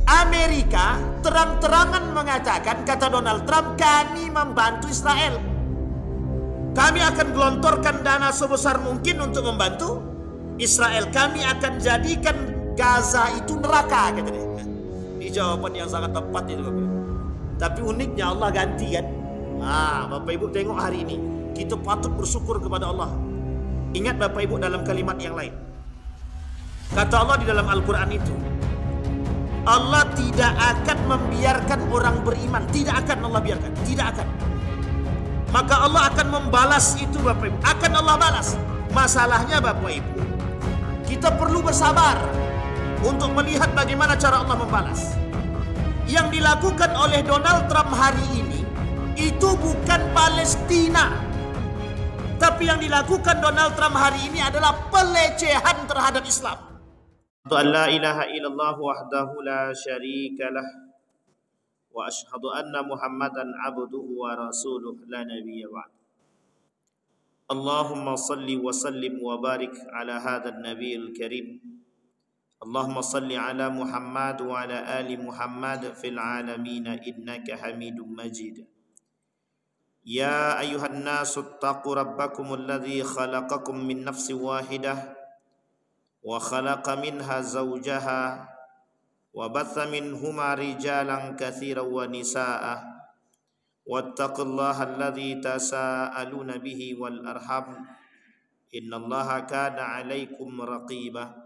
Amerika terang-terangan mengatakan, kata Donald Trump, kami membantu Israel. Kami akan gelontorkan dana sebesar mungkin untuk membantu Israel. Kami akan jadikan Gaza itu neraka, kata dia. Ini jawaban yang sangat tepat itu. Tapi uniknya Allah ganti kan. Bapak Ibu tengok hari ini, kita patut bersyukur kepada Allah. Ingat Bapak Ibu dalam kalimat yang lain. Kata Allah di dalam Al-Quran itu, Allah tidak akan membiarkan orang beriman. Tidak akan Allah biarkan. Tidak akan. Maka Allah akan membalas itu Bapak Ibu. Akan Allah balas. Masalahnya Bapak Ibu, kita perlu bersabar untuk melihat bagaimana cara Allah membalas. Yang dilakukan oleh Donald Trump hari ini itu bukan Palestina, tapi yang dilakukan Donald Trump hari ini adalah pelecehan terhadap Islam. La ilaha illallah wahdahu la syarika lah wa ashhadu anna Muhammadan abduhu wa rasuluh la nabiyya ba'd. Allahumma salli wa sallim wa barik ala hadzal nabiyil karim. Allahumma salli ala Muhammad wa ala ali Muhammad fil alamin innaka Hamidum Majid. Ya ayuhan nasu ittaqu rabbakumul ladzi khalaqakum min nafsin wahidah wa khalaqa minha zawjaha wa batha minhuma rijalan katsiran wa nisaa wattaqullaha alladzi tasaaluna bihi wal arham innallaha kana 'alaikum raqiba.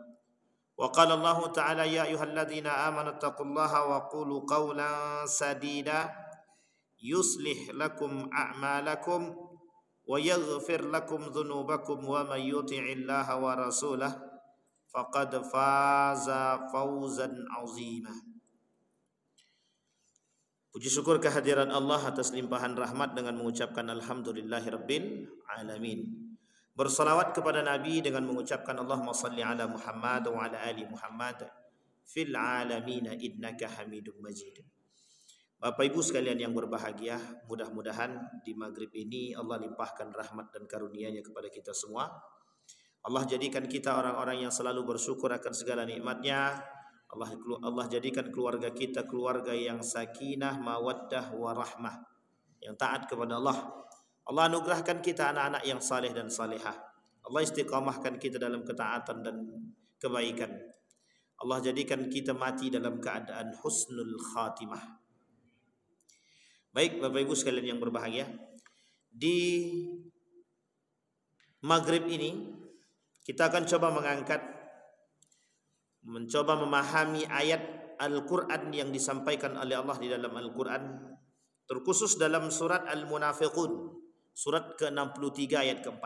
Wa qala Allah ta'ala ya ayyuhalladzina amanu taqullaha wa qulu qawlan sadida yuslih lakum a'malakum wa yaghfir lakum dhunubakum wa may yuti'illaha wa rasulahu faqad faza fawzan 'azima. Puji syukur kehadiran Allah atas limpahan rahmat dengan mengucapkan alhamdulillahirabbil alamin. Bersalawat kepada Nabi dengan mengucapkan Allahumma salli ala Muhammad wa ala ali Muhammad fil alamin innaka Hamidum Majid. Bapak Ibu sekalian yang berbahagia, mudah-mudahan di maghrib ini Allah limpahkan rahmat dan karunia-Nya kepada kita semua. Allah jadikan kita orang-orang yang selalu bersyukur akan segala nikmat-Nya. Allah jadikan keluarga kita keluarga yang sakinah, mawaddah, warahmah, yang taat kepada Allah. Allah anugerahkan kita anak-anak yang saleh dan salehah. Allah istiqamahkan kita dalam ketaatan dan kebaikan. Allah jadikan kita mati dalam keadaan husnul khatimah. Baik Bapak Ibu sekalian yang berbahagia, di maghrib ini kita akan mencoba memahami ayat Al-Quran yang disampaikan oleh Allah di dalam Al-Quran, terkhusus dalam surat Al-Munafiqun, surat ke-63 ayat ke-4.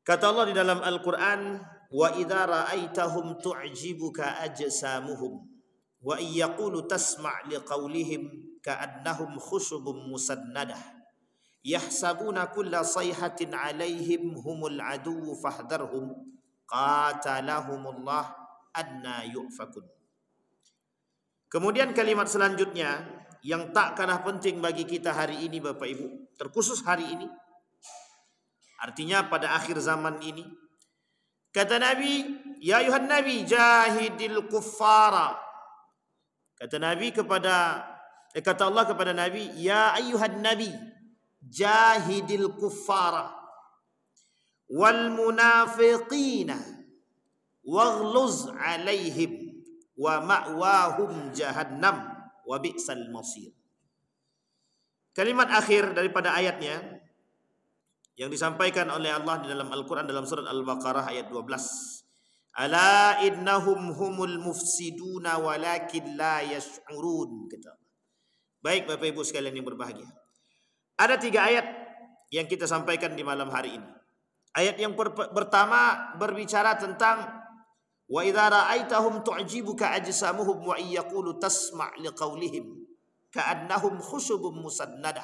Kata Allah di dalam Al-Quran, wa idza ra'aitahum tu'jibuka ajsamuhum wa iyyaqulu tasma' liqaulihim ka'annahum khushubun musannadah yahsabuna kulla sayhatin 'alaihim humul aduwwu fahdharhum qatalahumullah anna yu'fakun. Kemudian kalimat selanjutnya yang tak kalah penting bagi kita hari ini Bapak Ibu, terkhusus hari ini, artinya pada akhir zaman ini. Kata Nabi, ya ayuhan nabi jahidil kuffara. Kata Allah kepada Nabi, ya ayuhan nabi jahidil kuffara wal munafiqina waghluz alaihim wa ma'wahum jahannam wa bi'sal masir. Kalimat akhir daripada ayatnya yang disampaikan oleh Allah di dalam Al-Quran dalam surat Al-Baqarah ayat 12. Ala innahum humul mufsiduna walakin la yash'urun. Baik Bapak Ibu sekalian yang berbahagia, ada 3 ayat yang kita sampaikan di malam hari ini. Ayat yang pertama berbicara tentang wa idza ra'aitahum tu'jibuka ajsamuhum wa iyyaqulu tasma' liqaulihim ka'annahum khushubun musannadah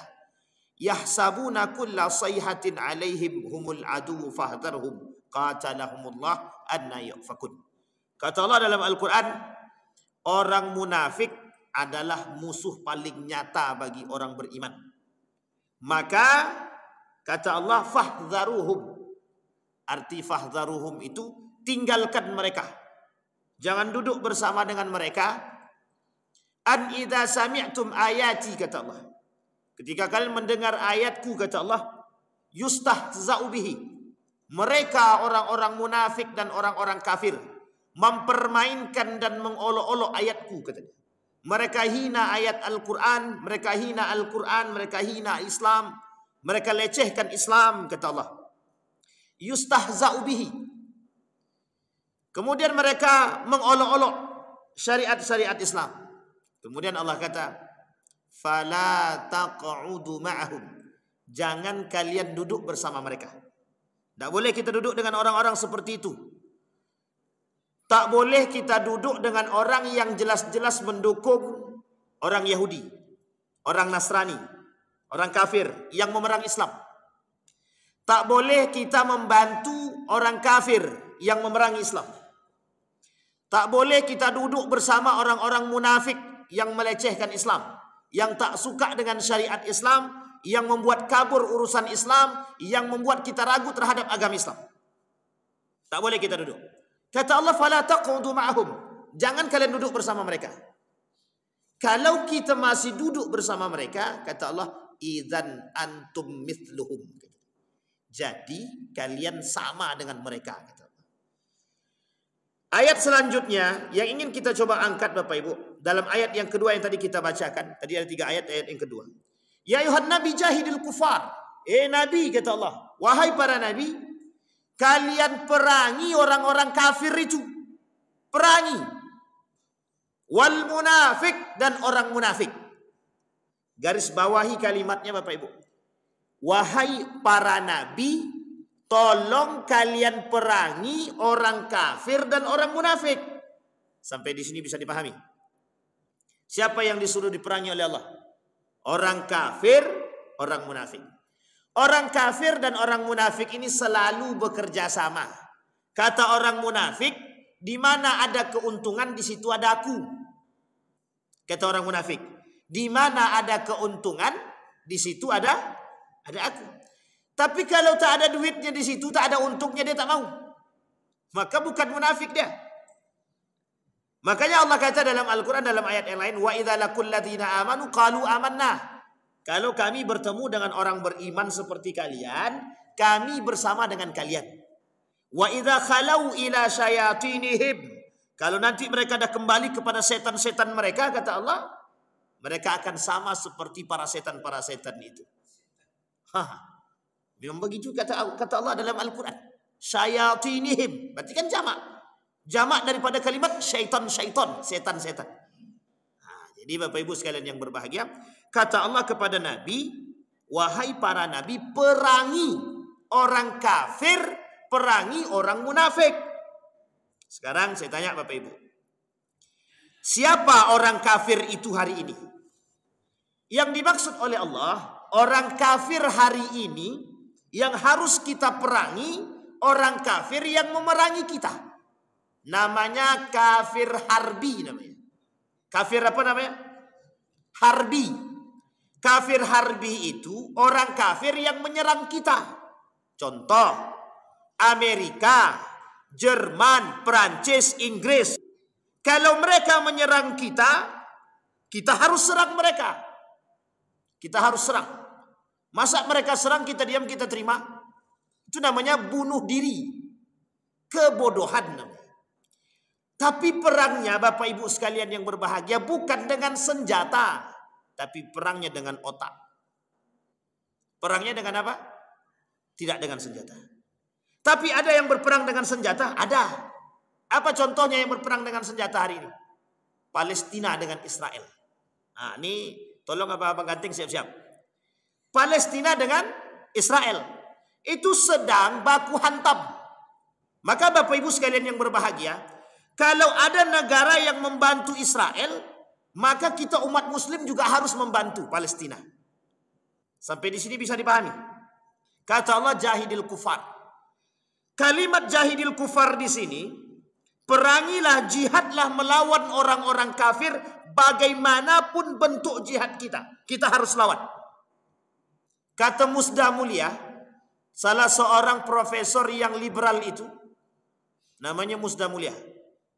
yahsabuna kulla sayhatin 'alaihim humul aduwwu fahdharhum qatalahumullah anna yufakun. Kata Allah dalam Al-Quran, orang munafik adalah musuh paling nyata bagi orang beriman. Maka kata Allah fahdharuhum. Arti fahdharuhum itu tinggalkan mereka. Jangan duduk bersama dengan mereka. An idza sami'tum ayati, kata Allah. Ketika kalian mendengar ayatku, kata Allah, yustahza'u bihi. Mereka orang-orang munafik dan orang-orang kafir mempermainkan dan mengolok-olok ayatku, katanya. Mereka hina ayat Al-Quran, mereka hina Al-Quran, mereka hina Islam, mereka lecehkan Islam, kata Allah. Yustahza'u bihi. Kemudian mereka mengolok-olok syariat-syariat Islam. Kemudian Allah kata, fala taq'udu ma'ahum. Jangan kalian duduk bersama mereka. Tak boleh kita duduk dengan orang-orang seperti itu. Tak boleh kita duduk dengan orang yang jelas-jelas mendukung orang Yahudi, orang Nasrani, orang kafir yang memerang Islam. Tak boleh kita membantu orang kafir yang memerangi Islam. Tak boleh kita duduk bersama orang-orang munafik yang melecehkan Islam, yang tak suka dengan syariat Islam, yang membuat kabur urusan Islam, yang membuat kita ragu terhadap agama Islam. Tak boleh kita duduk. Kata Allah, fala taqudu ma'ahum. Jangan kalian duduk bersama mereka. Kalau kita masih duduk bersama mereka, kata Allah, idzan antum mithluhum. Jadi kalian sama dengan mereka, kata Allah. Ayat selanjutnya yang ingin kita coba angkat Bapak Ibu, dalam ayat yang kedua yang tadi kita bacakan. Tadi ada 3 ayat, ayat yang kedua. Ya ayuhan nabi jahidil kufar. Nabi, kata Allah, wahai para nabi, kalian perangi orang-orang kafir itu. Perangi. Wal munafik, dan orang munafik. Garis bawahi kalimatnya Bapak Ibu. Wahai para nabi, tolong kalian perangi orang kafir dan orang munafik. Sampai di sini bisa dipahami. Siapa yang disuruh diperangi oleh Allah? Orang kafir, orang munafik. Orang kafir dan orang munafik ini selalu bekerja sama. Kata orang munafik, di mana ada keuntungan di situ ada aku. Kata orang munafik, di mana ada keuntungan di situ ada aku. Tapi kalau tak ada duitnya di situ, tak ada untungnya, dia tak mau. Maka bukan munafik dia. Makanya Allah kata dalam Al-Quran dalam ayat yang lain, wa idza laqul ladzina amanu qalu amanna. Kalau kami bertemu dengan orang beriman seperti kalian, kami bersama dengan kalian. Wa idza khalau ila syayatinihim. Kalau nanti mereka dah kembali kepada setan-setan mereka, kata Allah, mereka akan sama seperti para setan itu. Memang begitu kata Allah dalam Al-Quran. Syayatinihim. Berarti kan jamak. Jamak daripada kalimat syaitan, setan. Jadi Bapak Ibu sekalian yang berbahagia, kata Allah kepada Nabi, wahai para Nabi, perangi orang kafir, perangi orang munafik. Sekarang saya tanya Bapak Ibu, siapa orang kafir itu hari ini? Yang dimaksud oleh Allah, orang kafir hari ini yang harus kita perangi, orang kafir yang memerangi kita. Namanya kafir harbi namanya. Kafir apa namanya? Harbi. Kafir harbi itu orang kafir yang menyerang kita. Contoh, Amerika, Jerman, Perancis, Inggris. Kalau mereka menyerang kita, kita harus serang mereka. Kita harus serang. Masa mereka serang kita diam, kita terima? Itu namanya bunuh diri. Kebodohan namanya. Tapi perangnya Bapak Ibu sekalian yang berbahagia bukan dengan senjata, tapi perangnya dengan otak. Perangnya dengan apa? Tidak dengan senjata. Tapi ada yang berperang dengan senjata? Ada. Apa contohnya yang berperang dengan senjata hari ini? Palestina dengan Israel. Nah, ini tolong Abang Ganting siap-siap. Palestina dengan Israel. Itu sedang baku hantam. Maka Bapak Ibu sekalian yang berbahagia, kalau ada negara yang membantu Israel, maka kita umat muslim juga harus membantu Palestina. Sampai di sini bisa dipahami. Kata Allah jahidil kufar. Kalimat jahidil kufar di sini, perangilah, jihadlah melawan orang-orang kafir bagaimanapun bentuk jihad kita. Kita harus lawan. Kata Musda Mulia, salah seorang profesor yang liberal itu, namanya Musda Mulia.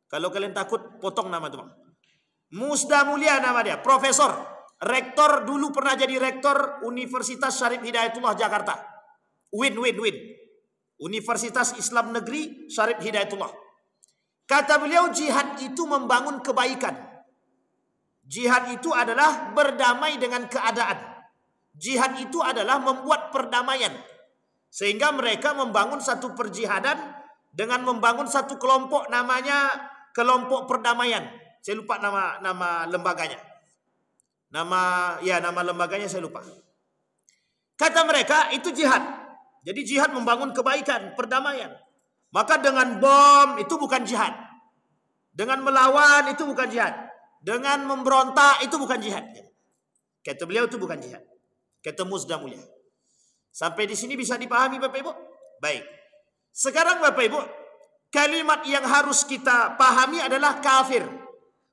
Kalau kalian takut, potong nama itu, Bang. Musda Mulia nama dia, profesor, rektor, dulu pernah jadi rektor Universitas Syarif Hidayatullah Jakarta. Win. Universitas Islam Negeri Syarif Hidayatullah. Kata beliau, jihad itu membangun kebaikan. Jihad itu adalah berdamai dengan keadaan. Jihad itu adalah membuat perdamaian. Sehingga mereka membangun satu perjihadan dengan membangun satu kelompok, namanya kelompok perdamaian. Saya lupa nama lembaganya. Nama lembaganya saya lupa. Kata mereka itu jihad. Jadi jihad membangun kebaikan, perdamaian. Maka dengan bom itu bukan jihad. Dengan melawan itu bukan jihad. Dengan memberontak itu bukan jihad. Kata beliau itu bukan jihad. Kata Musda Mulia. Sampai di sini bisa dipahami Bapak Ibu? Baik. Sekarang Bapak Ibu, kalimat yang harus kita pahami adalah kafir.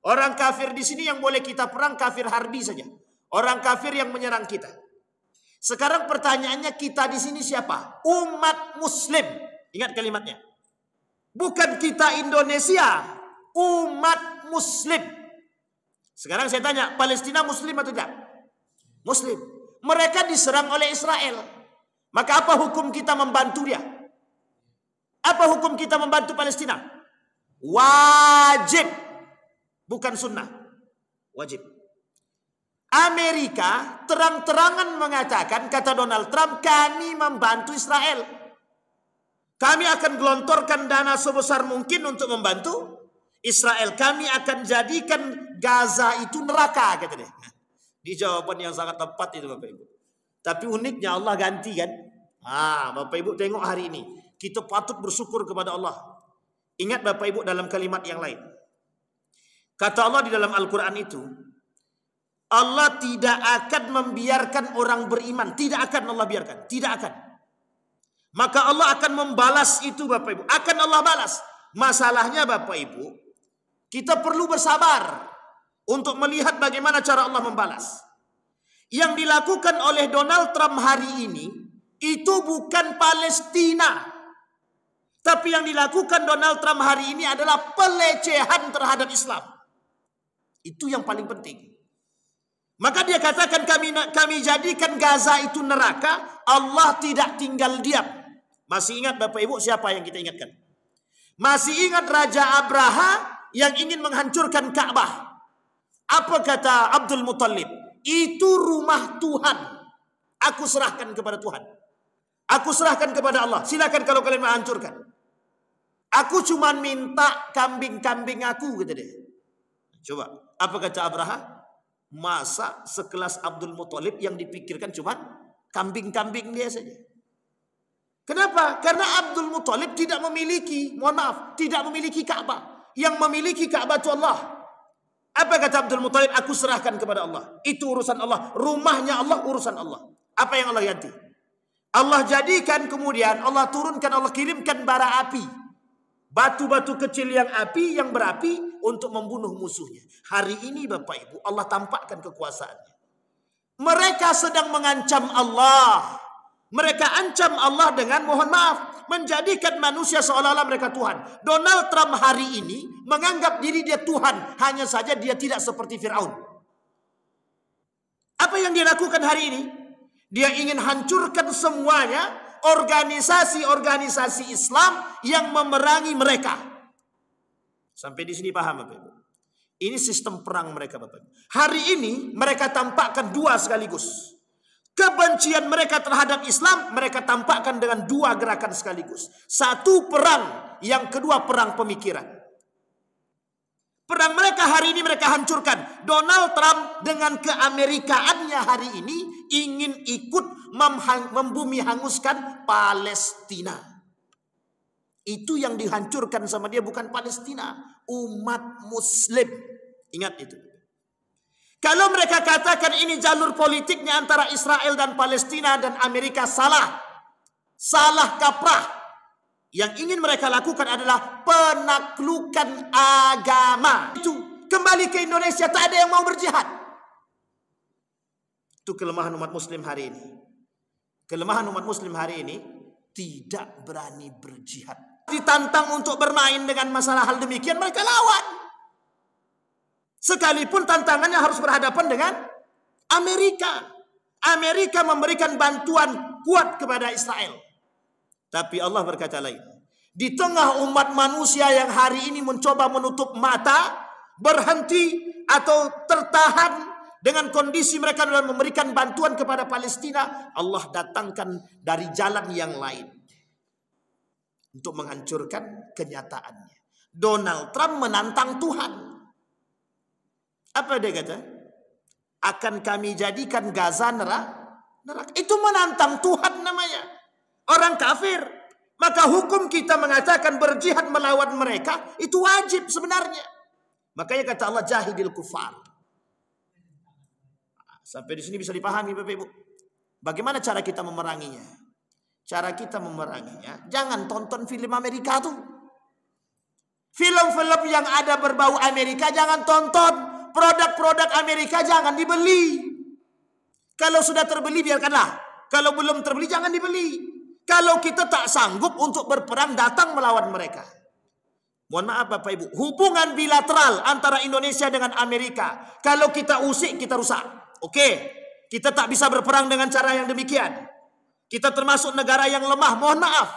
Orang kafir di sini yang boleh kita perang kafir harbi saja. Orang kafir yang menyerang kita. Sekarang pertanyaannya, kita di sini siapa? Umat Muslim. Ingat kalimatnya. Bukan kita Indonesia. Umat Muslim. Sekarang saya tanya, Palestina Muslim atau tidak? Muslim. Mereka diserang oleh Israel. Maka apa hukum kita membantu dia? Apa hukum kita membantu Palestina? Wajib. Bukan sunnah. Wajib. Amerika terang-terangan mengatakan, kata Donald Trump, kami membantu Israel. Kami akan gelontorkan dana sebesar mungkin untuk membantu Israel. Kami akan jadikan Gaza itu neraka, kata dia. Di jawaban yang sangat tepat itu Bapak Ibu. Tapi uniknya Allah ganti kan. Bapak Ibu tengok hari ini. Kita patut bersyukur kepada Allah. Ingat Bapak Ibu dalam kalimat yang lain. Kata Allah di dalam Al-Quran itu, Allah tidak akan membiarkan orang beriman. Tidak akan Allah biarkan. Tidak akan. Maka Allah akan membalas itu Bapak Ibu. Akan Allah balas. Masalahnya Bapak Ibu, kita perlu bersabar untuk melihat bagaimana cara Allah membalas. Yang dilakukan oleh Donald Trump hari ini, itu bukan Palestina. Tapi yang dilakukan Donald Trump hari ini adalah pelecehan terhadap Islam. Itu yang paling penting. Maka dia katakan kami jadikan Gaza itu neraka. Allah tidak tinggal diam. Masih ingat Bapak Ibu siapa yang kita ingatkan? Masih ingat Raja Abraha yang ingin menghancurkan Ka'bah? Apa kata Abdul Muttalib? Itu rumah Tuhan. Aku serahkan kepada Tuhan. Aku serahkan kepada Allah. Silakan kalau kalian menghancurkan. Aku cuma minta kambing-kambing aku, kata dia. Coba. Apa kata Abraha? Masa sekelas Abdul Muttalib yang dipikirkan cuma kambing-kambing dia saja. Kenapa? Karena Abdul Muttalib tidak memiliki, tidak memiliki Ka'bah. Yang memiliki Ka'bah itu Allah. Apa kata Abdul Muttalib? Aku serahkan kepada Allah. Itu urusan Allah. Rumahnya Allah, urusan Allah. Apa yang Allah ganti? Allah jadikan kemudian, Allah turunkan, Allah kirimkan bara api. Batu-batu kecil yang berapi untuk membunuh musuhnya. Hari ini Bapak Ibu, Allah tampakkan kekuasaannya. Mereka sedang mengancam Allah. Mereka ancam Allah dengan, mohon maaf, menjadikan manusia seolah-olah mereka Tuhan. Donald Trump hari ini menganggap diri dia Tuhan. Hanya saja dia tidak seperti Fir'aun. Apa yang dia lakukan hari ini? Dia ingin hancurkan semuanya organisasi-organisasi Islam yang memerangi mereka. Sampai di sini paham Bapak Ibu? Ini sistem perang mereka Bapak Ibu. Hari ini mereka tampakkan dua sekaligus. Kebencian mereka terhadap Islam mereka tampakkan dengan dua gerakan sekaligus. Satu perang, yang kedua perang pemikiran. Perang mereka hari ini mereka hancurkan. Donald Trump dengan keamerikaannya hari ini ingin ikut membumi hanguskan Palestina. Itu yang dihancurkan sama dia bukan Palestina, umat Muslim. Ingat itu. Kalau mereka katakan ini jalur politiknya antara Israel dan Palestina dan Amerika, salah kaprah. Yang ingin mereka lakukan adalah penaklukan agama. Itu kembali ke Indonesia, tak ada yang mau berjihad. Itu kelemahan umat Muslim hari ini. Kelemahan umat Muslim hari ini tidak berani berjihad. Ditantang untuk bermain dengan masalah hal demikian, mereka lawan. Sekalipun tantangannya harus berhadapan dengan Amerika. Amerika memberikan bantuan kuat kepada Israel. Tapi Allah berkata lain. Di tengah umat manusia yang hari ini mencoba menutup mata, berhenti atau tertahan dengan kondisi mereka dalam memberikan bantuan kepada Palestina, Allah datangkan dari jalan yang lain untuk menghancurkan kenyataannya. Donald Trump menantang Tuhan. Apa dia kata? Akan kami jadikan Gaza neraka. Itu menantang Tuhan namanya. Orang kafir. Maka hukum kita mengatakan berjihad melawan mereka itu wajib sebenarnya. Makanya kata Allah jahidil kufar. Sampai di sini bisa dipahami Bapak Ibu. Bagaimana cara kita memeranginya? Cara kita memeranginya, jangan tonton film Amerika tuh. Film-film yang ada berbau Amerika jangan tonton. Produk-produk Amerika jangan dibeli. Kalau sudah terbeli biarkanlah. Kalau belum terbeli jangan dibeli. Kalau kita tak sanggup untuk berperang datang melawan mereka. Mohon maaf Bapak Ibu. Hubungan bilateral antara Indonesia dengan Amerika. Kalau kita usik kita rusak. Oke. Kita tak bisa berperang dengan cara yang demikian. Kita termasuk negara yang lemah. Mohon maaf.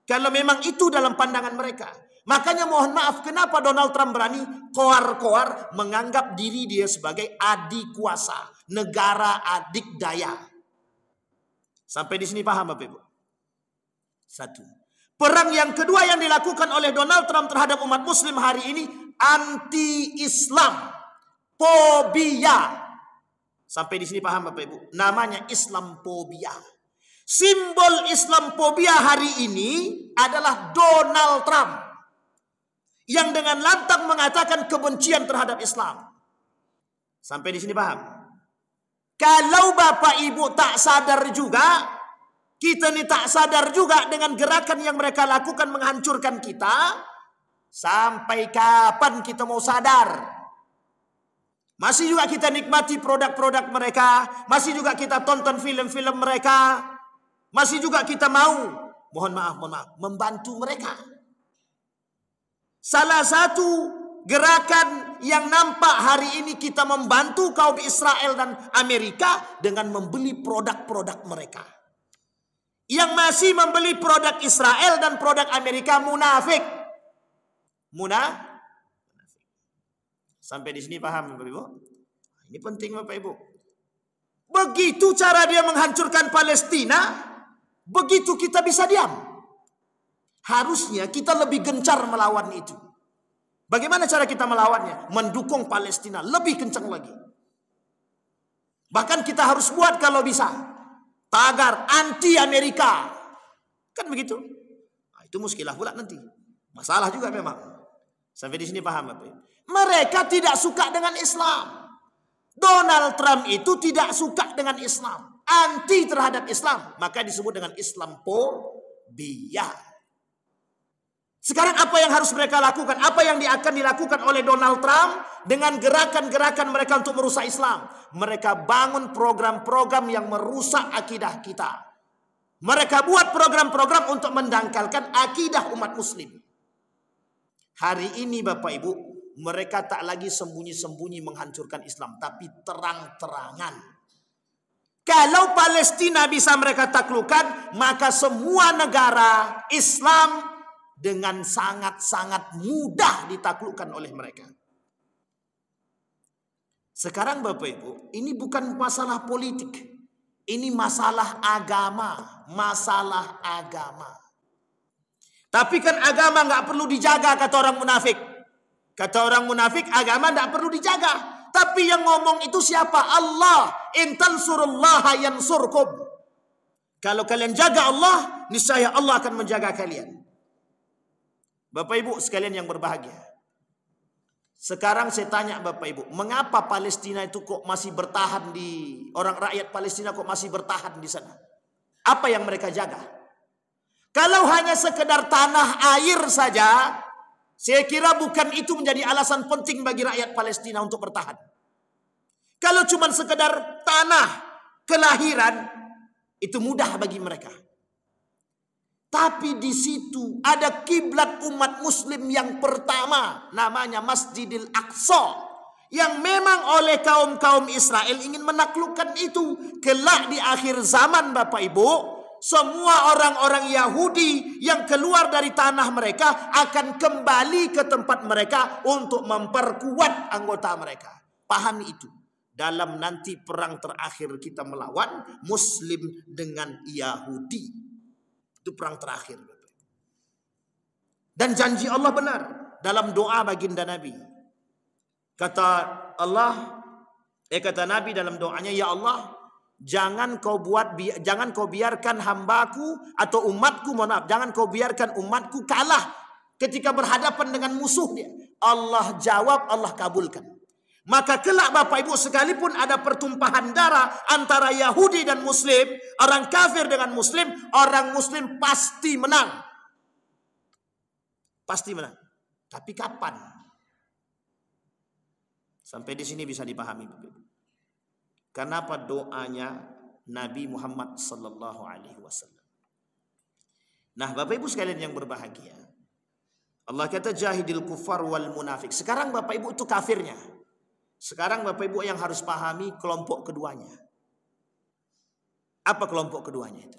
Kalau memang itu dalam pandangan mereka. Makanya mohon maaf. Kenapa Donald Trump berani koar-koar menganggap diri dia sebagai adik kuasa. Negara adik daya. Sampai di sini paham Bapak Ibu? Satu. Perang yang kedua yang dilakukan oleh Donald Trump terhadap umat muslim hari ini anti-Islam. Fobia. Sampai di sini paham Bapak Ibu? Namanya Islamfobia. Simbol Islamfobia hari ini adalah Donald Trump. Yang dengan lantang mengatakan kebencian terhadap Islam. Sampai di sini paham? Kalau Bapak Ibu tak sadar juga, kita ini tak sadar juga dengan gerakan yang mereka lakukan menghancurkan kita. Sampai kapan kita mau sadar? Masih juga kita nikmati produk-produk mereka. Masih juga kita tonton film-film mereka. Masih juga kita mau, mohon maaf, membantu mereka. Salah satu gerakan yang nampak hari ini kita membantu kaum Israel dan Amerika dengan membeli produk-produk mereka. Yang masih membeli produk Israel dan produk Amerika munafik. Munafik. Sampai di sini paham Bapak Ibu? Ini penting Bapak Ibu. Begitu cara dia menghancurkan Palestina, begitu kita bisa diam. Harusnya kita lebih gencar melawan itu. Bagaimana cara kita melawannya? Mendukung Palestina lebih kencang lagi. Bahkan kita harus buat kalau bisa tagar anti Amerika. Kan begitu? Nah, itu muskilah pula nanti. Masalah juga memang. Sampai di sini paham Bapak Ibu? Mereka tidak suka dengan Islam. Donald Trump itu tidak suka dengan Islam. Anti terhadap Islam. Maka disebut dengan Islamfobia. Sekarang apa yang harus mereka lakukan? Apa yang akan dilakukan oleh Donald Trump dengan gerakan-gerakan mereka untuk merusak Islam? Mereka bangun program-program yang merusak akidah kita. Mereka buat program-program untuk mendangkalkan akidah umat muslim. Hari ini Bapak Ibu, mereka tak lagi sembunyi-sembunyi menghancurkan Islam, tapi terang-terangan. Kalau Palestina bisa mereka taklukkan, maka semua negara Islam dengan sangat-sangat mudah ditaklukkan oleh mereka. Sekarang Bapak Ibu, ini bukan masalah politik. Ini masalah agama. Masalah agama. Tapi kan agama nggak perlu dijaga kata orang munafik. Kata orang munafik agama nggak perlu dijaga. Tapi yang ngomong itu siapa? Allah. In tansurullaha yansurkum. Kalau kalian jaga Allah, niscaya Allah akan menjaga kalian. Bapak Ibu sekalian yang berbahagia. Sekarang saya tanya Bapak Ibu, mengapa Palestina itu kok masih bertahan orang rakyat Palestina kok masih bertahan di sana? Apa yang mereka jaga? Kalau hanya sekedar tanah air saja, saya kira bukan itu menjadi alasan penting bagi rakyat Palestina untuk bertahan. Kalau cuma sekedar tanah kelahiran, itu mudah bagi mereka. Tapi di situ ada kiblat umat muslim yang pertama, namanya Masjidil Aqsa. yang memang oleh kaum-kaum Israel ingin menaklukkan itu. Kelak di akhir zaman Bapak Ibu, semua orang-orang Yahudi yang keluar dari tanah mereka akan kembali ke tempat mereka untuk memperkuat anggota mereka. Pahami itu. Dalam nanti perang terakhir kita melawan Muslim dengan Yahudi. Itu perang terakhir. Dan janji Allah benar dalam doa baginda Nabi. Kata Allah, kata Nabi dalam doanya, ya Allah, jangan kau biarkan hambaku atau umatku, jangan kau biarkan umatku kalah ketika berhadapan dengan musuhnya. Allah jawab, Allah kabulkan. Maka kelak Bapak Ibu, sekalipun ada pertumpahan darah antara Yahudi dan Muslim, orang kafir dengan Muslim, orang Muslim pasti menang. Pasti menang. Tapi kapan? Sampai di sini bisa dipahami. Kenapa doanya Nabi Muhammad sallallahu alaihi wasallam? Nah, Bapak Ibu sekalian yang berbahagia, Allah kata jahidil kufar wal munafik. Sekarang Bapak Ibu itu kafirnya. Sekarang Bapak Ibu yang harus pahami kelompok keduanya. Apa kelompok keduanya itu?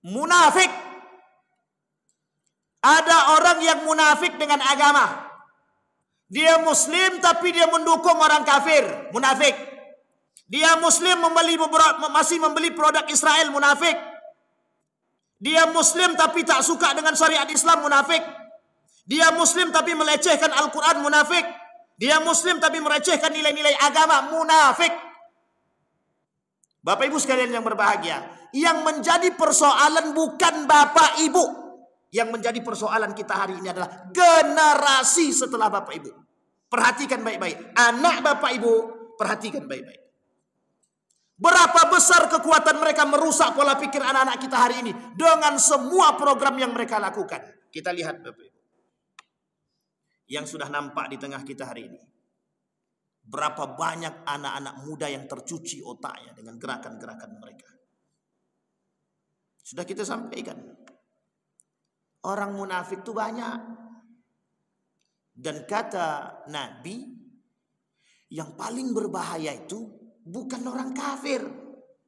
Munafik. Ada orang yang munafik dengan agama. Dia Muslim tapi dia mendukung orang kafir, munafik. Dia Muslim masih membeli produk Israel, munafik. Dia Muslim tapi tak suka dengan syariat Islam, munafik. Dia Muslim tapi melecehkan Al-Quran, munafik. Dia Muslim tapi melecehkan nilai-nilai agama, munafik. Bapak Ibu sekalian yang berbahagia, yang menjadi persoalan bukan Bapak Ibu. Yang menjadi persoalan kita hari ini adalah generasi setelah Bapak Ibu. Perhatikan baik-baik. Anak Bapak Ibu, perhatikan baik-baik. Berapa besar kekuatan mereka merusak pola pikir anak-anak kita hari ini dengan semua program yang mereka lakukan. Kita lihat Bapak Ibu, yang sudah nampak di tengah kita hari ini. Berapa banyak anak-anak muda yang tercuci otaknya dengan gerakan-gerakan mereka. Sudah kita sampaikan. Orang munafik itu banyak. Dan kata Nabi, yang paling berbahaya itu bukan orang kafir.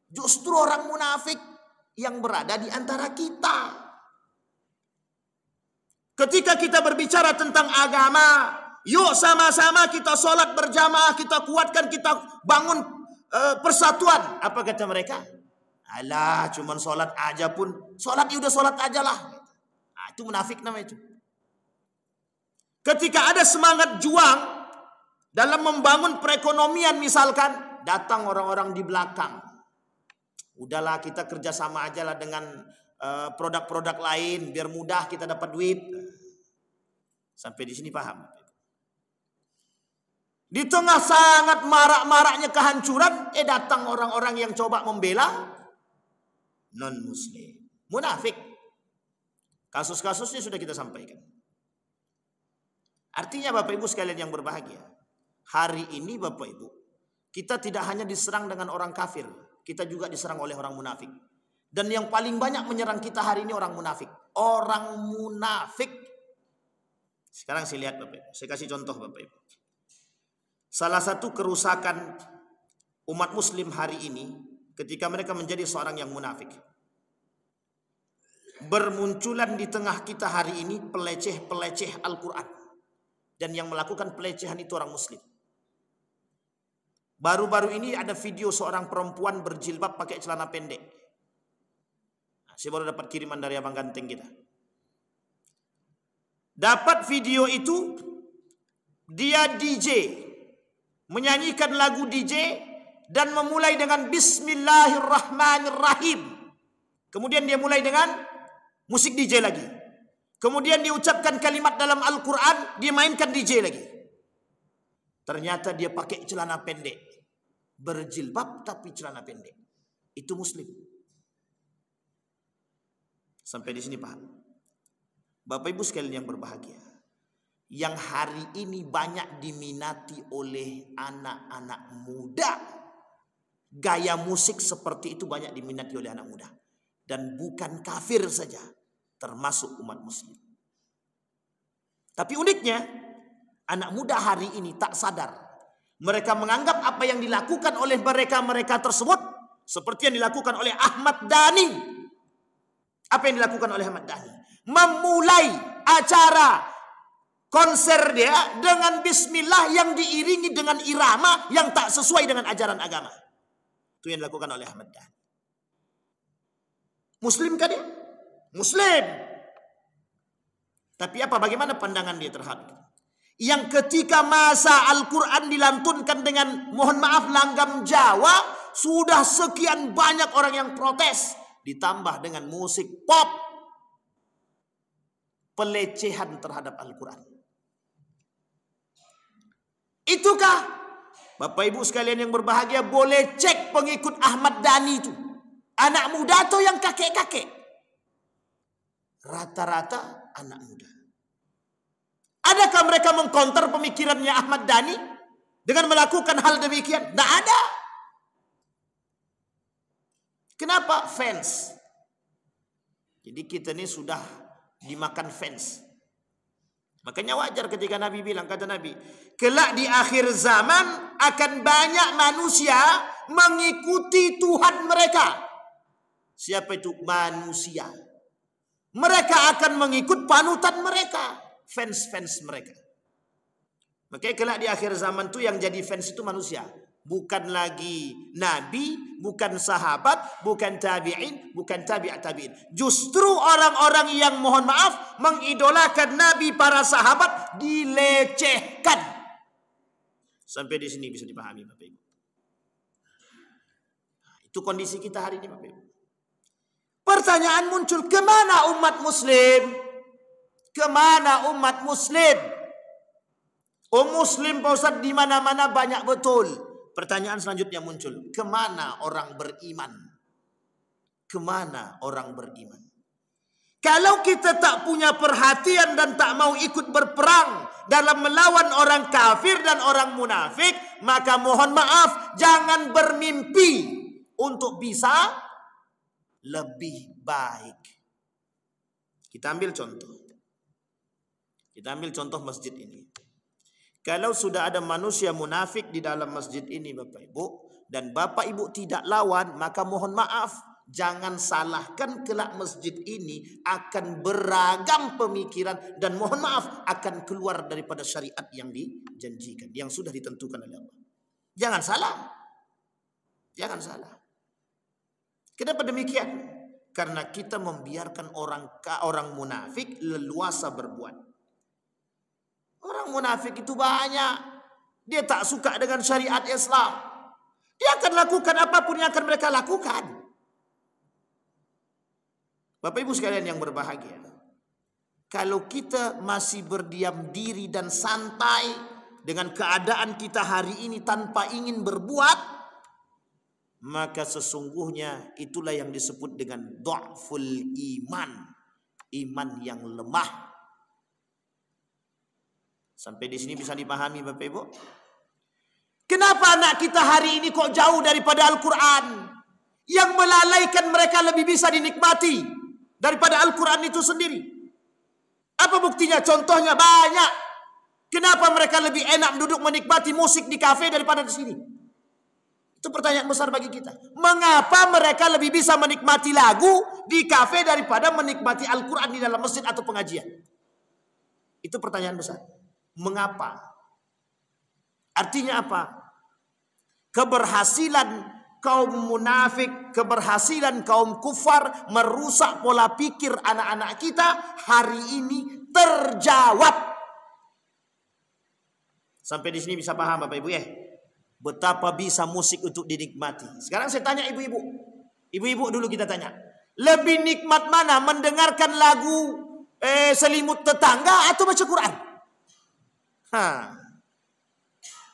Justru orang munafik yang berada di antara kita. Ketika kita berbicara tentang agama, yuk sama-sama kita sholat berjamaah, kita kuatkan, kita bangun persatuan. Apa kata mereka? Alah, cuman sholat aja pun. Sholat ya udah sholat aja lah. Itu munafik namanya itu. Ketika ada semangat juang dalam membangun perekonomian misalkan, datang orang-orang di belakang. Udahlah kita kerjasama aja lah dengan produk-produk lain biar mudah kita dapat duit. Sampai di sini paham? Di tengah sangat marak-maraknya kehancuran, datang orang-orang yang coba membela non-muslim. Munafik. Kasus-kasusnya sudah kita sampaikan. Artinya Bapak Ibu sekalian yang berbahagia, hari ini Bapak Ibu, kita tidak hanya diserang dengan orang kafir, kita juga diserang oleh orang munafik. Dan yang paling banyak menyerang kita hari ini orang munafik. Orang munafik. Sekarang saya lihat Bapak Ibu, saya kasih contoh Bapak Ibu. Salah satu kerusakan umat muslim hari ini ketika mereka menjadi seorang yang munafik. Bermunculan di tengah kita hari ini peleceh-peleceh Al-Quran. Dan yang melakukan pelecehan itu orang muslim. Baru-baru ini ada video seorang perempuan berjilbab pakai celana pendek. Saya baru dapat kiriman dari abang ganteng kita. Dapat video itu, dia DJ. Menyanyikan lagu DJ dan memulai dengan Bismillahirrahmanirrahim. Kemudian dia mulai dengan musik DJ lagi. Kemudian diucapkan kalimat dalam Al-Quran, dia mainkan DJ lagi. Ternyata dia pakai celana pendek. Berjilbab tapi celana pendek. Itu muslim. Sampai di sini paham? Bapak Ibu sekalian yang berbahagia, yang hari ini banyak diminati oleh anak-anak muda. Gaya musik seperti itu banyak diminati oleh anak muda. Dan bukan kafir saja, termasuk umat muslim. Tapi uniknya, anak muda hari ini tak sadar Mereka menganggap apa yang dilakukan oleh mereka tersebut seperti yang dilakukan oleh Ahmad Dhani. Apa yang dilakukan oleh Ahmad Dhani? Memulai acara konser dia dengan bismillah yang diiringi dengan irama yang tak sesuai dengan ajaran agama. Itu yang dilakukan oleh Ahmad Dhani. Muslim kan dia? Muslim. Tapi bagaimana pandangan dia terhadap yang ketika masa Al-Quran dilantunkan dengan, mohon maaf, langgam Jawa, sudah sekian banyak orang yang protes, ditambah dengan musik pop, pelecehan terhadap Al-Quran. Itukah Bapak Ibu sekalian yang berbahagia boleh cek pengikut Ahmad Dhani itu? Anak muda atau yang kakek-kakek? Rata-rata anak muda. Adakah mereka mengkonter pemikirannya Ahmad Dhani dengan melakukan hal demikian? Tidak ada. Kenapa? Fans. Jadi kita ini sudah dimakan fans. Makanya wajar ketika Nabi bilang, kata Nabi, kelak di akhir zaman akan banyak manusia mengikuti Tuhan mereka. Siapa itu? Manusia. Mereka akan mengikut panutan mereka. Fans mereka. Makanya kelak di akhir zaman itu yang jadi fans itu manusia. Bukan lagi nabi, bukan sahabat, bukan tabi'in, bukan tabi'at tabi'in. Justru orang-orang yang, mohon maaf, mengidolakan nabi, para sahabat dilecehkan. Sampai di sini bisa dipahami Bapak Ibu. Itu kondisi kita hari ini Bapak Ibu. Pertanyaan muncul, kemana umat muslim? Kemana umat muslim? Muslim Pak Ustaz di mana-mana banyak betul. Pertanyaan selanjutnya muncul, kemana orang beriman? Kemana orang beriman? Kalau kita tak punya perhatian dan tak mau ikut berperang dalam melawan orang kafir dan orang munafik, maka mohon maaf, jangan bermimpi untuk bisa lebih baik. Kita ambil contoh. Kita ambil contoh masjid ini. Kalau sudah ada manusia munafik di dalam masjid ini Bapak Ibu, dan Bapak Ibu tidak lawan, maka mohon maaf, jangan salahkan kelak masjid ini akan beragam pemikiran dan mohon maaf akan keluar daripada syariat yang dijanjikan, yang sudah ditentukan oleh Allah. Jangan salah. Jangan salah. Kenapa demikian? Karena kita membiarkan orang munafik leluasa berbuat. Orang munafik itu banyak. Dia tak suka dengan syariat Islam. Dia akan lakukan apapun yang akan mereka lakukan. Bapak Ibu sekalian yang berbahagia, kalau kita masih berdiam diri dan santai dengan keadaan kita hari ini tanpa ingin berbuat, maka sesungguhnya itulah yang disebut dengan dha'ful iman. Iman yang lemah. Sampai di sini bisa dipahami Bapak Ibu? Kenapa anak kita hari ini kok jauh daripada Al-Quran? Yang melalaikan mereka lebih bisa dinikmati daripada Al-Quran itu sendiri. Apa buktinya? Contohnya banyak. Kenapa mereka lebih enak duduk menikmati musik di kafe daripada di sini? Itu pertanyaan besar bagi kita. Mengapa mereka lebih bisa menikmati lagu di kafe daripada menikmati Al-Quran di dalam masjid atau pengajian? Itu pertanyaan besar. Mengapa? Artinya apa? Keberhasilan kaum munafik, keberhasilan kaum kufar merusak pola pikir anak-anak kita hari ini terjawab. Sampai di sini bisa paham Bapak Ibu ya? Betapa bisa musik untuk dinikmati. Sekarang saya tanya ibu-ibu. Ibu-ibu dulu kita tanya. Lebih nikmat mana mendengarkan lagu selimut tetangga atau baca Quran?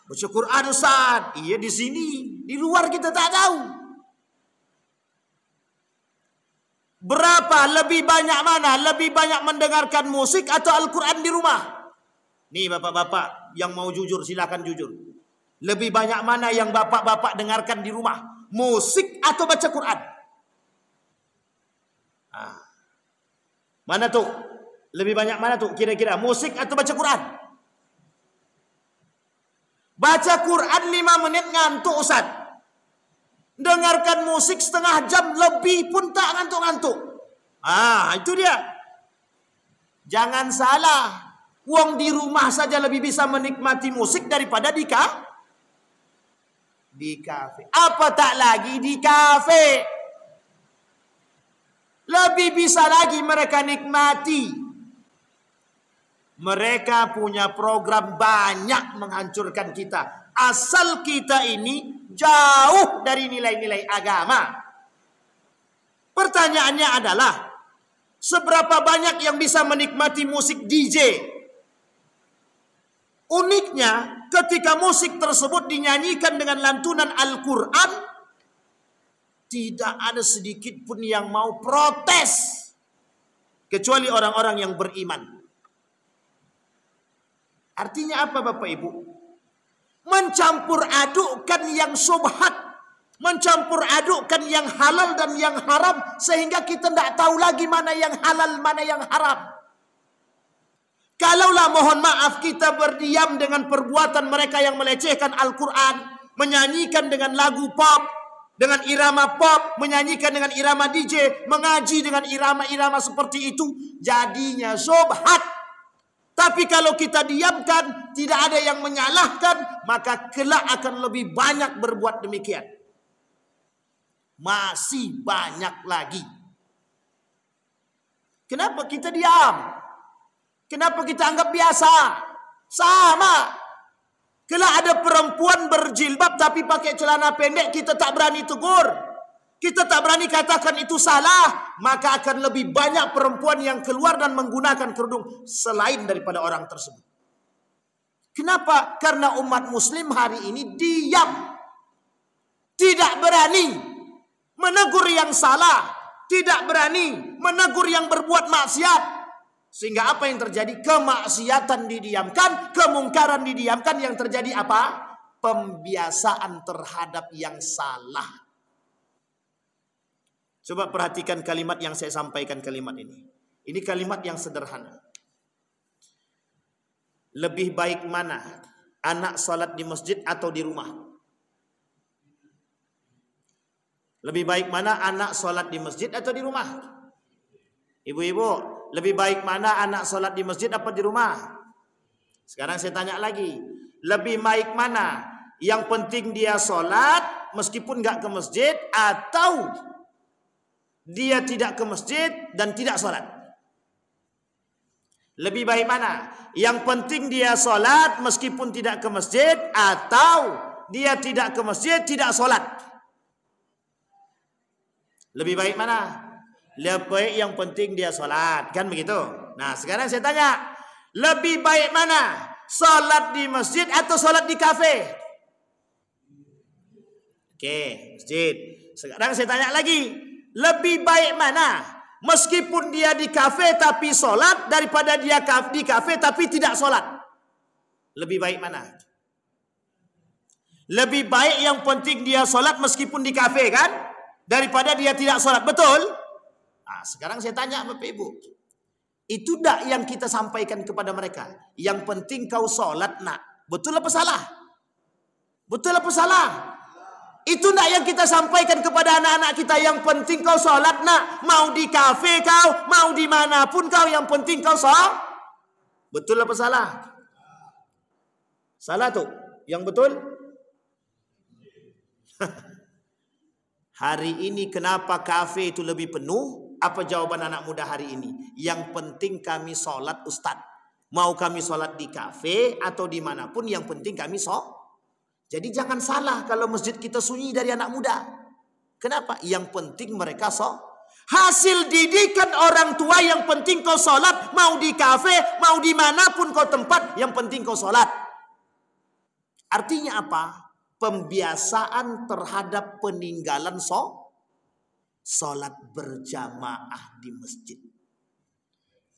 Baca Quran Ustaz. Iya di sini, di luar kita tak tahu. Berapa lebih banyak mana? Lebih banyak mendengarkan musik atau Al-Quran di rumah? Nih bapak-bapak yang mau jujur silakan jujur. Lebih banyak mana yang bapak-bapak dengarkan di rumah? Musik atau baca Quran? Mana tuh? Lebih banyak mana tuh kira-kira? Musik atau baca Quran? Baca Quran 5 menit ngantuk Ustaz. Dengarkan musik setengah jam lebih pun tak ngantuk-ngantuk. Itu dia. Jangan salah. Wong di rumah saja lebih bisa menikmati musik daripada di kafe. Apa tak lagi di kafe? Lebih bisa lagi mereka nikmati. Mereka punya program banyak menghancurkan kita. Asal kita ini jauh dari nilai-nilai agama. Pertanyaannya adalah, seberapa banyak yang bisa menikmati musik DJ? Uniknya, ketika musik tersebut dinyanyikan dengan lantunan Al-Quran, tidak ada sedikit pun yang mau protes. Kecuali orang-orang yang beriman. Artinya apa Bapak Ibu? Mencampur adukkan yang subhat. Mencampur adukkan yang halal dan yang haram. Sehingga kita tidak tahu lagi mana yang halal, mana yang haram. Kalaulah mohon maaf kita berdiam dengan perbuatan mereka yang melecehkan Al-Quran, menyanyikan dengan lagu pop, dengan irama pop, menyanyikan dengan irama DJ, mengaji dengan irama-irama seperti itu, jadinya subhat. Tapi kalau kita diamkan, tidak ada yang menyalahkan, maka kelak akan lebih banyak berbuat demikian. Masih banyak lagi. Kenapa kita diam? Kenapa kita anggap biasa? Sama. Kelak ada perempuan berjilbab tapi pakai celana pendek, kita tak berani tegur. Kita tak berani katakan itu salah. Maka akan lebih banyak perempuan yang keluar dan menggunakan kerudung selain daripada orang tersebut. Kenapa? Karena umat muslim hari ini diam. Tidak berani menegur yang salah. Tidak berani menegur yang berbuat maksiat. Sehingga apa yang terjadi? Kemaksiatan didiamkan, kemungkaran didiamkan. Yang terjadi apa? Pembiasaan terhadap yang salah. Coba perhatikan kalimat yang saya sampaikan kalimat ini. Ini kalimat yang sederhana. Lebih baik mana? Anak salat di masjid atau di rumah? Lebih baik mana anak salat di masjid atau di rumah? Ibu-ibu, lebih baik mana anak sholat di masjid apa di rumah? Sekarang saya tanya lagi. Lebih baik mana? Yang penting dia sholat meskipun nggak ke masjid, atau dia tidak ke masjid dan tidak sholat? Lebih baik mana? Yang penting dia sholat meskipun tidak ke masjid, atau dia tidak ke masjid, tidak sholat? Lebih baik mana? Lebih baik yang penting dia sholat, kan begitu? Nah sekarang saya tanya, lebih baik mana? Sholat di masjid atau sholat di kafe? Oke, masjid. Sekarang saya tanya lagi, lebih baik mana? Meskipun dia di kafe tapi sholat, daripada dia di kafe tapi tidak sholat? Lebih baik mana? Lebih baik yang penting dia sholat meskipun di kafe, kan? Daripada dia tidak sholat, betul? Nah, sekarang saya tanya Bapak Ibu, itu dak yang kita sampaikan kepada mereka? Yang penting kau sholat nak. Betul apa salah? Betul apa salah? Itu dak yang kita sampaikan kepada anak-anak kita? Yang penting kau sholat nak. Mau di kafe kau, mau dimanapun kau, yang penting kau sholat. Betul apa salah? Salah tuh. Yang betul? Hari ini kenapa kafe itu lebih penuh? Apa jawaban anak muda hari ini? Yang penting kami sholat Ustaz. Mau kami sholat di kafe atau dimanapun, yang penting kami sholat. Jadi jangan salah kalau masjid kita sunyi dari anak muda. Kenapa? Yang penting mereka sholat. Hasil didikan orang tua, yang penting kau sholat. Mau di kafe, mau dimanapun kau tempat, yang penting kau sholat. Artinya apa? Pembiasaan terhadap peninggalan sholat berjamaah di masjid.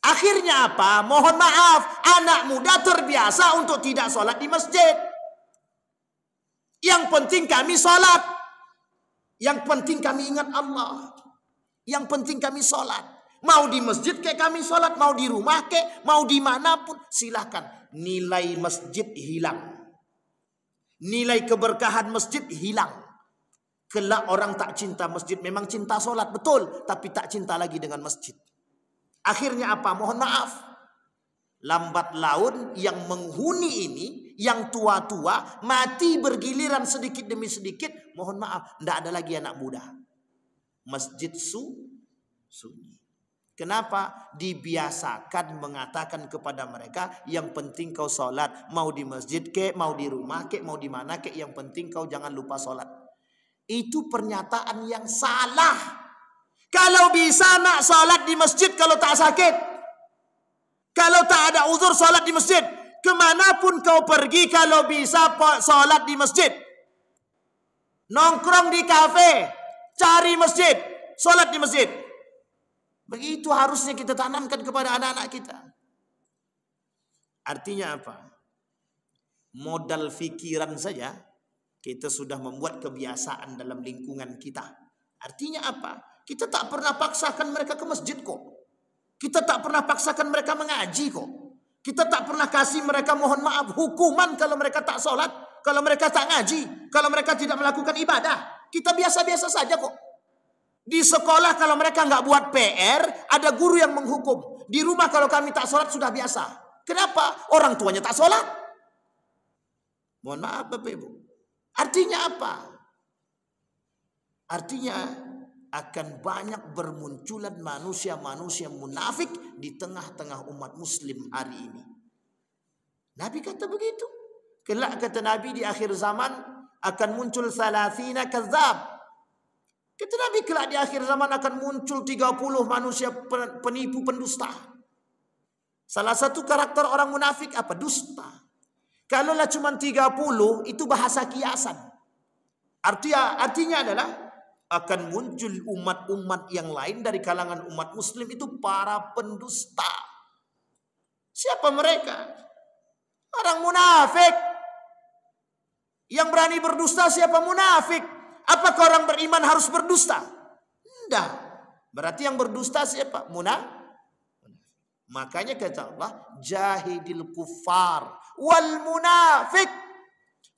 Akhirnya apa? Mohon maaf, anak muda terbiasa untuk tidak sholat di masjid. Yang penting kami sholat. Yang penting kami ingat Allah. Yang penting kami sholat. Mau di masjid kayak kami sholat, mau di rumah kayak, mau dimanapun silahkan. Nilai masjid hilang. nilai keberkahan masjid hilang. Kelak orang tak cinta masjid. Memang cinta solat, betul, tapi tak cinta lagi dengan masjid. Akhirnya apa? Mohon maaf, lambat laun yang menghuni ini, yang tua-tua, mati bergiliran sedikit demi sedikit. Mohon maaf, tidak ada lagi anak muda. Masjid sunyi. Kenapa? Dibiasakan mengatakan kepada mereka, yang penting kau sholat. Mau di masjid kek, mau di rumah kek, mau di mana kek, yang penting kau jangan lupa sholat. Itu pernyataan yang salah. Kalau bisa nak sholat di masjid kalau tak sakit. Kalau tak ada uzur, sholat di masjid. Kemanapun kau pergi, kalau bisa sholat di masjid. Nongkrong di kafe, cari masjid, sholat di masjid. Begitu harusnya kita tanamkan kepada anak-anak kita. Artinya apa? Modal fikiran saja kita sudah membuat kebiasaan dalam lingkungan kita. Artinya apa? Kita tak pernah paksakan mereka ke masjid kok. Kita tak pernah paksakan mereka mengaji kok. Kita tak pernah kasih mereka, mohon maaf, hukuman kalau mereka tak sholat, kalau mereka tak ngaji, kalau mereka tidak melakukan ibadah. Kita biasa-biasa saja kok. Di sekolah kalau mereka nggak buat PR, ada guru yang menghukum. Di rumah kalau kami tak sholat sudah biasa. Kenapa? Orang tuanya tak sholat. Mohon maaf Bapak Ibu. Artinya apa? Artinya akan banyak bermunculan manusia-manusia munafik di tengah-tengah umat muslim hari ini. Nabi kata begitu. Kelak kata Nabi di akhir zaman akan muncul 30 kadzab. Kata Nabi kelak di akhir zaman akan muncul 30 manusia penipu pendusta. Salah satu karakter orang munafik apa? Dusta. Kalaulah cuma 30 itu bahasa kiasan. Artinya adalah akan muncul umat-umat yang lain dari kalangan umat muslim itu para pendusta. Siapa mereka? Orang munafik. Yang berani berdusta siapa? Munafik. Apakah orang beriman harus berdusta? Tidak. Berarti yang berdusta siapa? Makanya kata Allah, jahidil kufar wal munafik.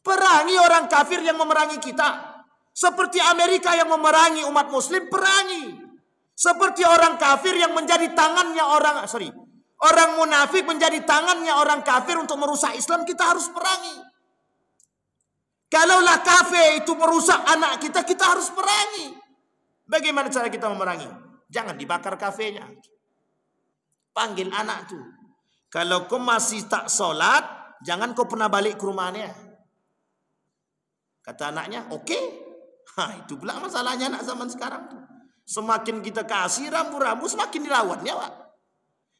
Perangi orang kafir yang memerangi kita. Seperti Amerika yang memerangi umat muslim, perangi. Seperti orang kafir yang menjadi tangannya orang munafik menjadi tangannya orang kafir untuk merusak Islam, kita harus perangi. Kalaulah kafe itu merusak anak kita, kita harus perangi. Bagaimana cara kita memerangi? Jangan dibakar kafenya. Panggil anak tuh. Kalau kau masih tak sholat, jangan kau pernah balik ke rumahnya. Kata anaknya, oke. Itu pula masalahnya anak zaman sekarang tuh. Semakin kita kasih rambu-rambu, semakin dilawannya, Pak.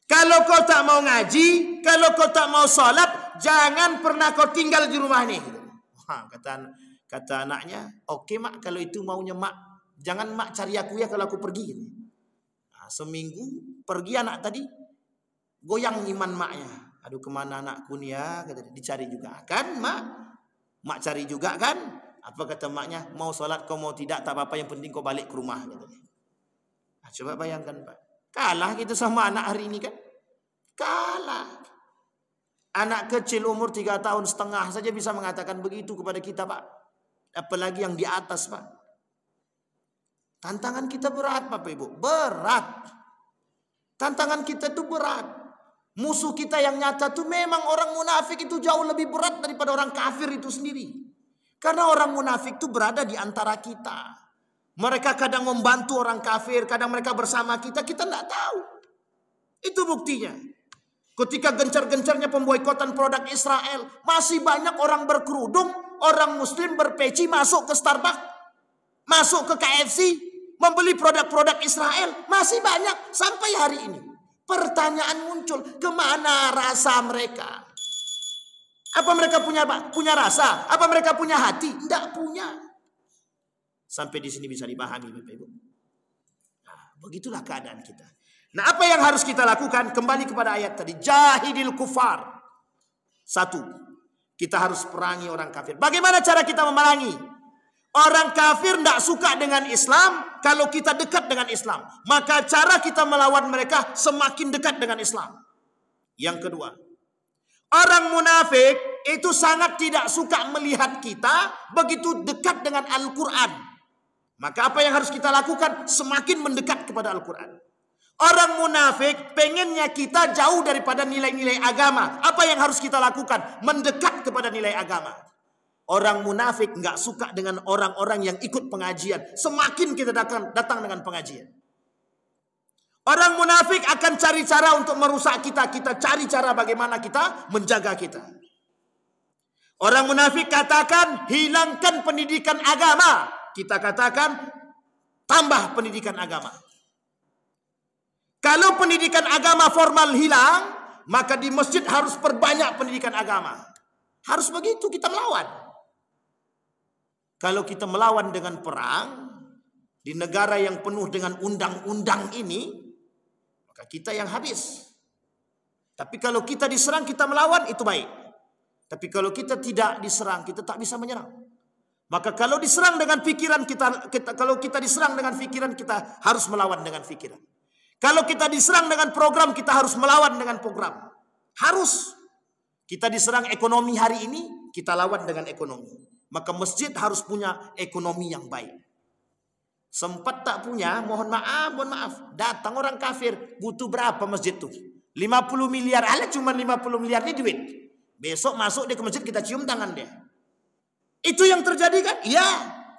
Kalau kau tak mau ngaji, kalau kau tak mau sholat, jangan pernah kau tinggal di rumah nih. Kata anaknya, oke mak, kalau itu maunya mak, jangan mak cari aku ya kalau aku pergi. Nah, seminggu pergi anak tadi, goyang iman maknya. Aduh kemana anakku nih ya, kata, dicari juga kan mak, mak cari juga kan. Apa kata maknya? Mau sholat kau mau tidak, tak apa-apa, yang penting kau balik ke rumah. Nah, coba bayangkan Pak, kalah kita sama anak hari ini kan? Kalah. Anak kecil umur 3,5 tahun saja bisa mengatakan begitu kepada kita Pak. Apalagi yang di atas Pak. Tantangan kita berat Bapak Ibu. Berat. Tantangan kita itu berat. Musuh kita yang nyata itu memang orang munafik, itu jauh lebih berat daripada orang kafir itu sendiri. Karena orang munafik itu berada di antara kita. Mereka kadang membantu orang kafir, kadang mereka bersama kita, kita tidak tahu. Itu buktinya. Ketika gencar-gencarnya pemboikotan produk Israel, masih banyak orang berkerudung, orang muslim berpeci masuk ke Starbucks, masuk ke KFC, membeli produk-produk Israel. Masih banyak sampai hari ini. Pertanyaan muncul, kemana rasa mereka? Apa mereka punya rasa? Apa mereka punya hati? Tidak punya. Sampai di sini bisa dipahami Bapak Ibu. Nah, begitulah keadaan kita. Nah, apa yang harus kita lakukan? Kembali kepada ayat tadi, jahidil kufar. 1, kita harus perangi orang kafir. Bagaimana cara kita memerangi? Orang kafir tidak suka dengan Islam kalau kita dekat dengan Islam. Maka cara kita melawan mereka semakin dekat dengan Islam. Yang kedua, Orang munafik itu sangat tidak suka melihat kita begitu dekat dengan Al-Quran. Maka apa yang harus kita lakukan? Semakin mendekat kepada Al-Quran. Orang munafik pengennya kita jauh daripada nilai-nilai agama. Apa yang harus kita lakukan? Mendekat kepada nilai agama. Orang munafik nggak suka dengan orang-orang yang ikut pengajian. Semakin kita datang dengan pengajian. Orang munafik akan cari cara untuk merusak kita. Kita cari cara bagaimana kita menjaga kita. Orang munafik katakan hilangkan pendidikan agama. Kita katakan tambah pendidikan agama. Kalau pendidikan agama formal hilang, maka di masjid harus perbanyak pendidikan agama. Harus begitu kita melawan. Kalau kita melawan dengan perang di negara yang penuh dengan undang-undang ini, maka kita yang habis. Tapi kalau kita diserang, kita melawan, itu baik. Tapi kalau kita tidak diserang, kita tak bisa menyerang. Maka kalau diserang dengan pikiran kalau kita diserang dengan pikiran, kita harus melawan dengan pikiran. Kalau kita diserang dengan program, kita harus melawan dengan program. Harus. Kita diserang ekonomi hari ini, kita lawan dengan ekonomi. Maka masjid harus punya ekonomi yang baik. Sempat tak punya, mohon maaf. Datang orang kafir, butuh berapa masjid tuh? 50 miliar, alah cuma 50 miliar ini duit. Besok masuk dia ke masjid, kita cium tangan dia. Itu yang terjadi kan? Ya,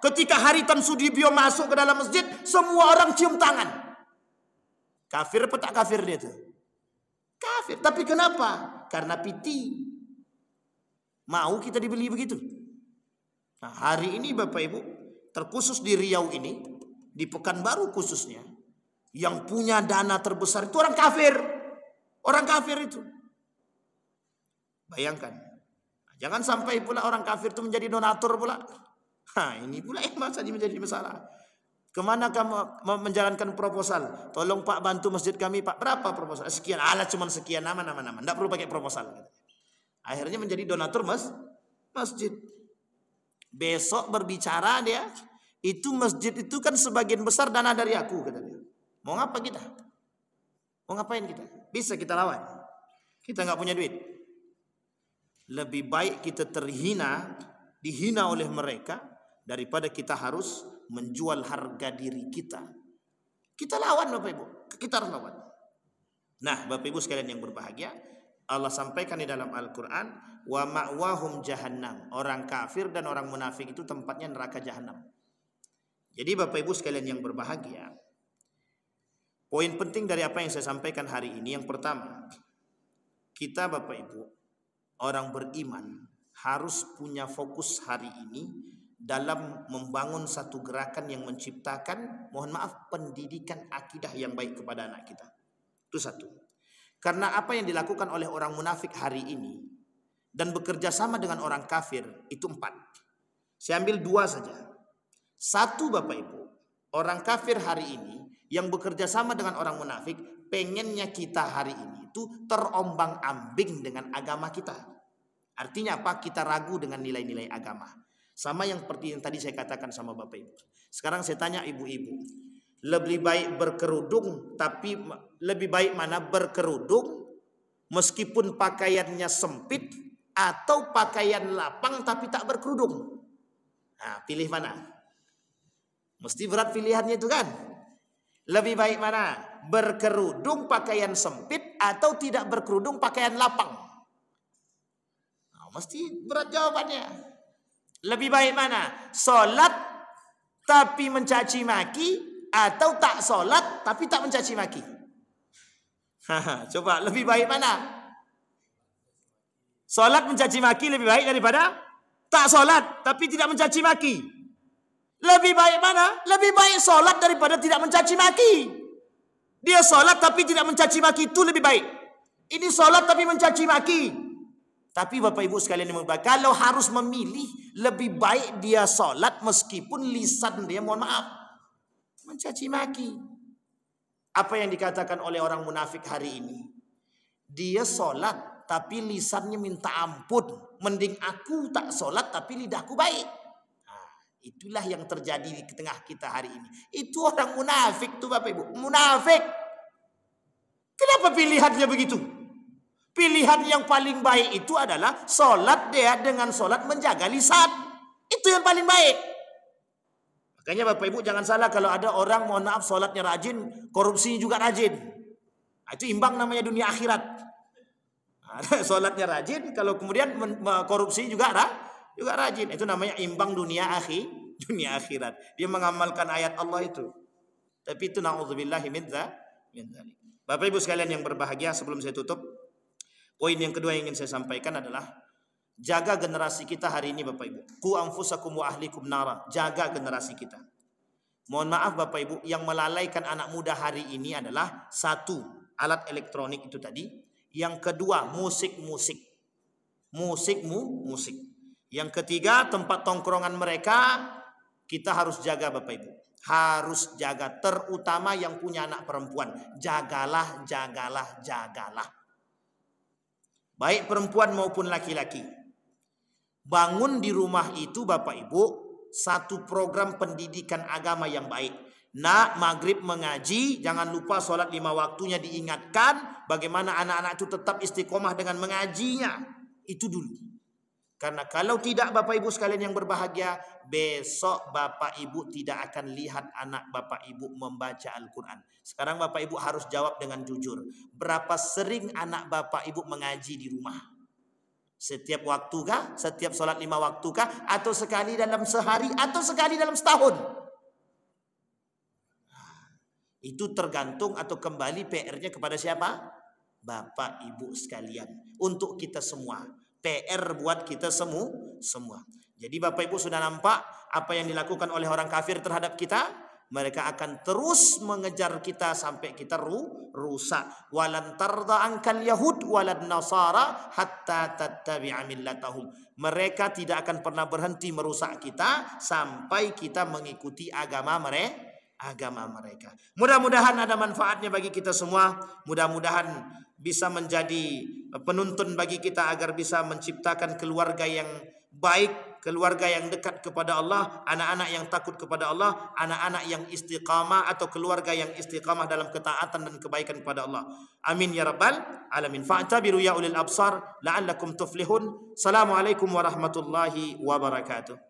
ketika Haritanu Sudibyo masuk ke dalam masjid, semua orang cium tangan. Kafir apa tak kafir dia tuh? Kafir, tapi kenapa? Karena piti. Mau kita dibeli begitu. Nah, hari ini Bapak Ibu, terkhusus di Riau ini, di Pekanbaru khususnya, yang punya dana terbesar itu orang kafir. Orang kafir itu. Bayangkan. Jangan sampai pula orang kafir itu menjadi donatur pula. Ini pula yang menjadi masalah. Kemana kamu menjalankan proposal? Tolong Pak bantu masjid kami Pak. Berapa proposal? Sekian. Alah cuma sekian nama. Tidak perlu pakai proposal. Akhirnya menjadi donatur masjid. Besok berbicara dia, itu masjid itu kan sebagian besar dana dari aku, kata dia. Mau ngapa kita? Mau ngapain kita? Bisa kita lawan. Kita nggak punya duit. Lebih baik kita dihina oleh mereka daripada kita harus menjual harga diri kita. Kita lawan Bapak Ibu. Kita harus lawan. Nah, Bapak Ibu sekalian yang berbahagia, Allah sampaikan di dalam Al-Quran, wa ma'wahum jahannam. Orang kafir dan orang munafik itu tempatnya neraka jahannam. Jadi Bapak Ibu sekalian yang berbahagia, poin penting dari apa yang saya sampaikan hari ini, yang pertama, kita Bapak Ibu, orang beriman harus punya fokus hari ini dalam membangun satu gerakan yang menciptakan, mohon maaf, pendidikan akidah yang baik kepada anak kita. Itu satu. Karena apa yang dilakukan oleh orang munafik hari ini dan bekerja sama dengan orang kafir itu 4. Saya ambil 2 saja. 1 Bapak Ibu, orang kafir hari ini yang bekerja sama dengan orang munafik pengennya kita hari ini itu terombang-ambing dengan agama kita. Artinya apa? Kita ragu dengan nilai-nilai agama. Sama yang seperti yang tadi saya katakan sama Bapak Ibu. Sekarang saya tanya ibu-ibu, lebih baik berkerudung, tapi lebih baik mana berkerudung meskipun pakaiannya sempit atau pakaian lapang tapi tak berkerudung? Nah, pilih mana? Mesti berat pilihannya itu kan? Lebih baik mana? Berkerudung pakaian sempit atau tidak berkerudung pakaian lapang? Nah, mesti berat jawabannya. Lebih baik mana? Sholat tapi mencaci maki atau tak sholat tapi tak mencaci maki? Coba lebih baik mana? Sholat mencaci maki lebih baik daripada tak sholat tapi tidak mencaci maki. Lebih baik mana? Lebih baik sholat daripada tidak mencaci maki. Dia sholat tapi tidak mencaci maki, itu lebih baik. Ini sholat tapi mencaci maki. Tapi Bapak Ibu sekalian yang berbahagia, kalau harus memilih, lebih baik dia sholat meskipun lisan dia, mohon maaf, mencaci maki. Apa yang dikatakan oleh orang munafik hari ini? Dia sholat tapi lisannya minta ampun. Mending aku tak sholat tapi lidahku baik. Nah, itulah yang terjadi di tengah kita hari ini. Itu orang munafik tuh Bapak Ibu. Munafik. Kenapa pilihannya begitu? Pilihan yang paling baik itu adalah solat dia dengan solat menjaga lisan. Itu yang paling baik. Makanya Bapak Ibu jangan salah kalau ada orang mohon maaf solatnya rajin, korupsi juga rajin. Itu imbang namanya dunia akhirat. Solatnya rajin, kalau kemudian korupsi juga rajin. Itu namanya imbang dunia akhirat. Dia mengamalkan ayat Allah itu. Tapi itu na'udzubillahi min dzalik. Bapak Ibu sekalian yang berbahagia, sebelum saya tutup, poin yang kedua yang ingin saya sampaikan adalah jaga generasi kita hari ini Bapak Ibu. Qu anfusakum wa ahlikum nara. Jaga generasi kita. Mohon maaf Bapak Ibu, yang melalaikan anak muda hari ini adalah satu, alat elektronik itu tadi. Yang kedua, musik. Yang ketiga, tempat tongkrongan mereka kita harus jaga Bapak Ibu. Harus jaga, terutama yang punya anak perempuan. Jagalah. Baik perempuan maupun laki-laki. Bangun di rumah itu Bapak Ibu satu program pendidikan agama yang baik. Nak, maghrib mengaji, jangan lupa sholat 5 waktunya diingatkan. Bagaimana anak-anak itu tetap istiqomah dengan mengajinya. Itu dulu. Karena kalau tidak Bapak Ibu sekalian yang berbahagia, besok Bapak Ibu tidak akan lihat anak Bapak Ibu membaca Al-Quran. Sekarang Bapak Ibu harus jawab dengan jujur. Berapa sering anak Bapak Ibu mengaji di rumah? Setiap waktu kah? Setiap sholat 5 waktu kah? Atau sekali dalam sehari? Atau sekali dalam setahun? Itu tergantung atau kembali PR-nya kepada siapa? Bapak Ibu sekalian. Untuk kita semua. PR buat kita semua. Jadi Bapak Ibu sudah nampak apa yang dilakukan oleh orang kafir terhadap kita. Mereka akan terus mengejar kita sampai kita rusak. Walan tarda ankal yahud walan nasara hatta tattabi'a millatahum. Mereka tidak akan pernah berhenti merusak kita sampai kita mengikuti agama mereka. Mudah-mudahan ada manfaatnya bagi kita semua. Mudah-mudahan bisa menjadi penuntun bagi kita agar bisa menciptakan keluarga yang baik, keluarga yang dekat kepada Allah, anak-anak yang takut kepada Allah, anak-anak yang istiqamah atau keluarga yang istiqamah dalam ketaatan dan kebaikan kepada Allah. Amin ya rabbal alamin. Fa'tabiru ya ulil absar la'allakum tuflihun. Assalamualaikum warahmatullahi wabarakatuh.